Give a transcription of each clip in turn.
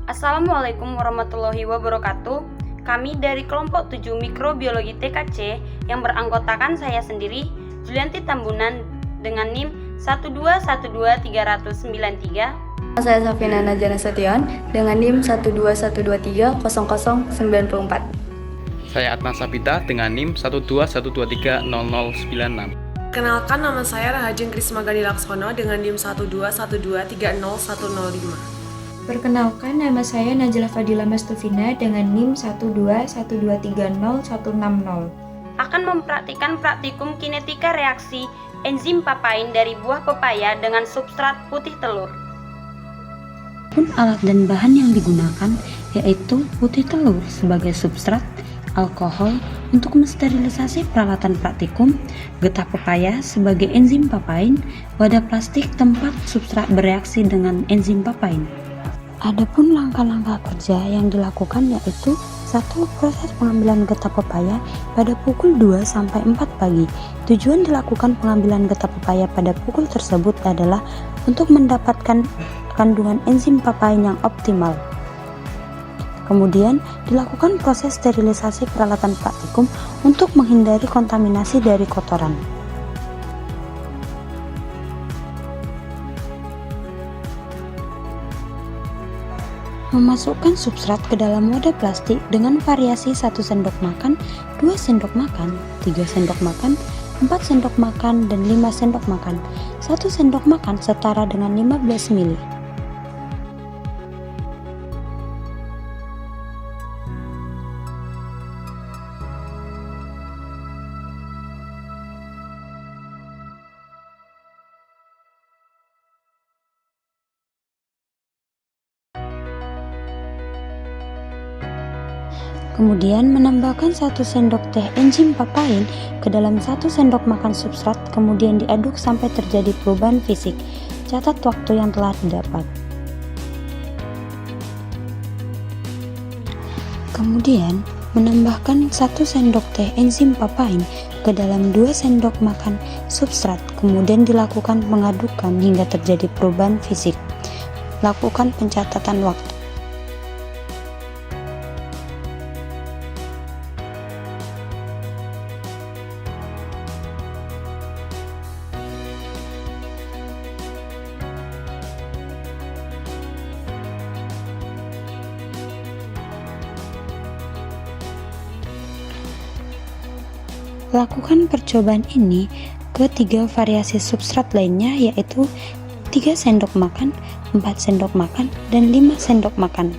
Assalamualaikum warahmatullahi wabarakatuh. Kami dari kelompok 7 Mikrobiologi TKC yang beranggotakan saya sendiri, Julianti Tambunan dengan NIM 1212393. Saya Safina Najana Setion dengan NIM 121230094. Saya Adnan Sabita dengan NIM 121230096. Kenalkan, nama saya Rahajeng Krismagani Laksono dengan NIM 121230105. Perkenalkan, nama saya Najla Fadila Mastufina dengan NIM 121230160. Akan mempraktikkan praktikum kinetika reaksi enzim papain dari buah pepaya dengan substrat putih telur. Alat dan bahan yang digunakan yaitu putih telur sebagai substrat, alkohol untuk mensterilisasi peralatan praktikum, getah pepaya sebagai enzim papain, wadah plastik tempat substrat bereaksi dengan enzim papain. Adapun langkah-langkah kerja yang dilakukan yaitu 1. Proses pengambilan getah pepaya pada pukul 2 sampai 4 pagi. Tujuan dilakukan pengambilan getah pepaya pada pukul tersebut adalah untuk mendapatkan kandungan enzim papain yang optimal. Kemudian dilakukan proses sterilisasi peralatan praktikum untuk menghindari kontaminasi dari kotoran. Memasukkan substrat ke dalam wadah plastik dengan variasi 1 sendok makan, 2 sendok makan, 3 sendok makan, 4 sendok makan, dan 5 sendok makan. 1 sendok makan setara dengan 15 ml. Kemudian menambahkan 1 sendok teh enzim papain ke dalam 1 sendok makan substrat, kemudian diaduk sampai terjadi perubahan fisik. Catat waktu yang telah didapat. Kemudian menambahkan 1 sendok teh enzim papain ke dalam 2 sendok makan substrat, kemudian dilakukan pengadukan hingga terjadi perubahan fisik. Lakukan pencatatan waktu. Lakukan percobaan ini ke 3 variasi substrat lainnya, yaitu 3 sendok makan, 4 sendok makan, dan 5 sendok makan.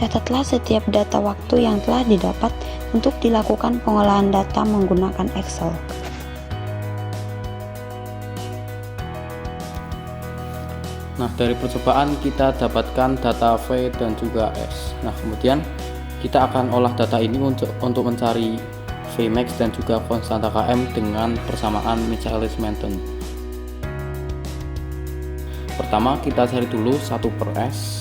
Catatlah setiap data waktu yang telah didapat untuk dilakukan pengolahan data menggunakan Excel. Nah, dari percobaan kita dapatkan data V dan juga S. Nah, kemudian kita akan olah data ini untuk mencari Vmax dan juga konstanta Km dengan persamaan Michaelis-Menten. Pertama kita cari dulu 1/S.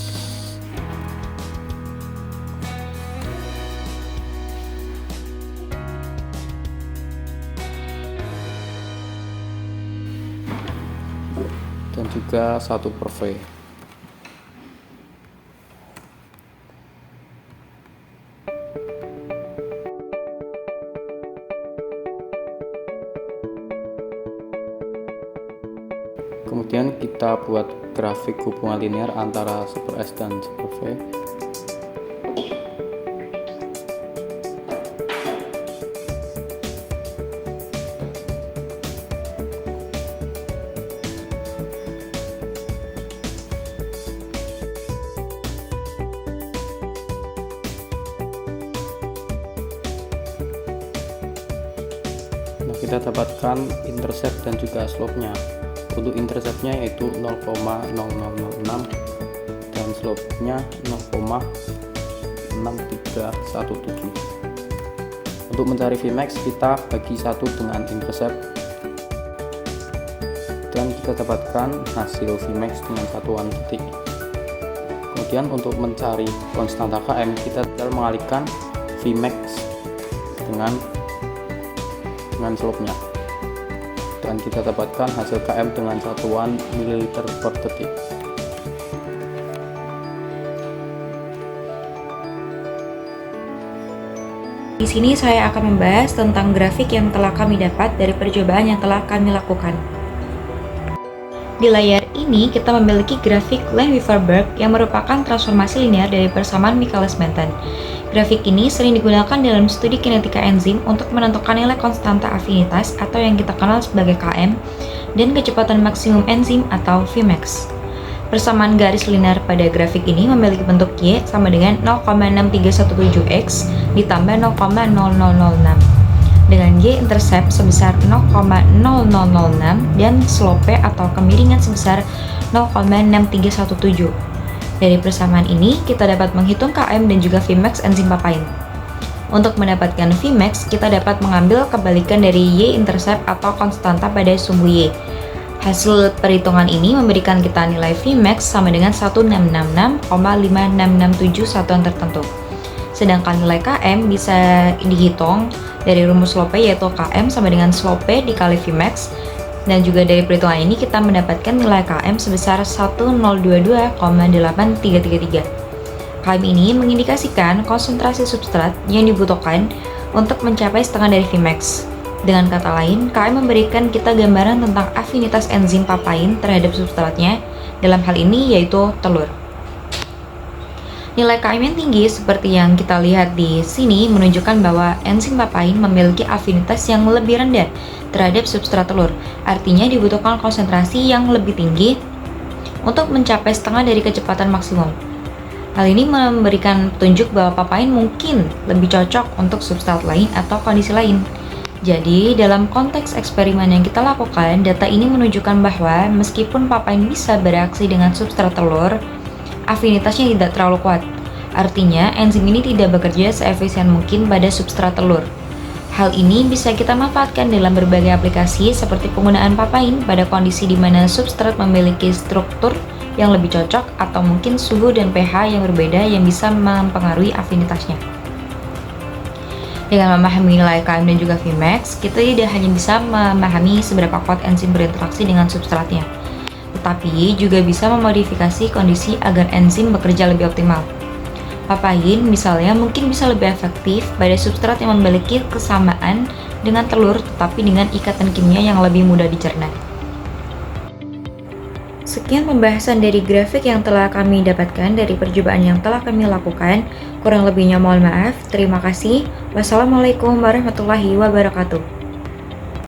Dan juga 1/V. Kemudian kita buat grafik hubungan linear antara 1/S dan 1/V. Nah, kita dapatkan intercept dan juga slope-nya. Untuk interceptnya yaitu 0,0006 dan slope-nya 0,6317. Untuk mencari Vmax kita bagi 1 dengan intercept dan kita dapatkan hasil Vmax dengan satuan detik. Kemudian untuk mencari konstanta Km kita tinggal mengalihkan Vmax dengan slope-nya. Dan kita dapatkan hasil Km dengan satuan mililiter per detik. Di sini saya akan membahas tentang grafik yang telah kami dapat dari percobaan yang telah kami lakukan. Di layar ini kita memiliki grafik Lineweaver-Burk yang merupakan transformasi linear dari persamaan Michaelis-Menten. Grafik ini sering digunakan dalam studi kinetika enzim untuk menentukan nilai konstanta afinitas atau yang kita kenal sebagai Km dan kecepatan maksimum enzim atau Vmax. Persamaan garis linear pada grafik ini memiliki bentuk Y sama dengan 0,6317x ditambah 0,0006 dengan Y-intercept sebesar 0,0006 dan slope atau kemiringan sebesar 0,6317. Dari persamaan ini, kita dapat menghitung Km dan juga Vmax enzim papain. Untuk mendapatkan Vmax, kita dapat mengambil kebalikan dari Y-intercept atau konstanta pada sumbu Y. Hasil perhitungan ini memberikan kita nilai Vmax sama dengan 1666,5667 satuan tertentu. Sedangkan nilai Km bisa dihitung dari rumus slope yaitu Km sama dengan slope dikali Vmax. Dan juga dari perhitungan ini kita mendapatkan nilai Km sebesar 1022,8333. Km ini mengindikasikan konsentrasi substrat yang dibutuhkan untuk mencapai setengah dari Vmax. Dengan kata lain, Km memberikan kita gambaran tentang afinitas enzim papain terhadap substratnya, dalam hal ini yaitu telur. Nilai Km yang tinggi seperti yang kita lihat di sini menunjukkan bahwa enzim papain memiliki afinitas yang lebih rendah terhadap substrat telur. Artinya dibutuhkan konsentrasi yang lebih tinggi untuk mencapai setengah dari kecepatan maksimum. Hal ini memberikan petunjuk bahwa papain mungkin lebih cocok untuk substrat lain atau kondisi lain. Jadi, dalam konteks eksperimen yang kita lakukan, data ini menunjukkan bahwa meskipun papain bisa bereaksi dengan substrat telur, afinitasnya tidak terlalu kuat. Artinya, enzim ini tidak bekerja seefisien mungkin pada substrat telur. Hal ini bisa kita manfaatkan dalam berbagai aplikasi seperti penggunaan papain pada kondisi di mana substrat memiliki struktur yang lebih cocok atau mungkin suhu dan pH yang berbeda yang bisa mempengaruhi afinitasnya. Dengan memahami nilai Km dan juga Vmax, kita tidak hanya bisa memahami seberapa kuat enzim berinteraksi dengan substratnya, tetapi juga bisa memodifikasi kondisi agar enzim bekerja lebih optimal. Papain misalnya mungkin bisa lebih efektif pada substrat yang memiliki kesamaan dengan telur tetapi dengan ikatan kimia yang lebih mudah dicerna. Sekian pembahasan dari grafik yang telah kami dapatkan dari percobaan yang telah kami lakukan. Kurang lebihnya mohon maaf. Terima kasih. Wassalamualaikum warahmatullahi wabarakatuh.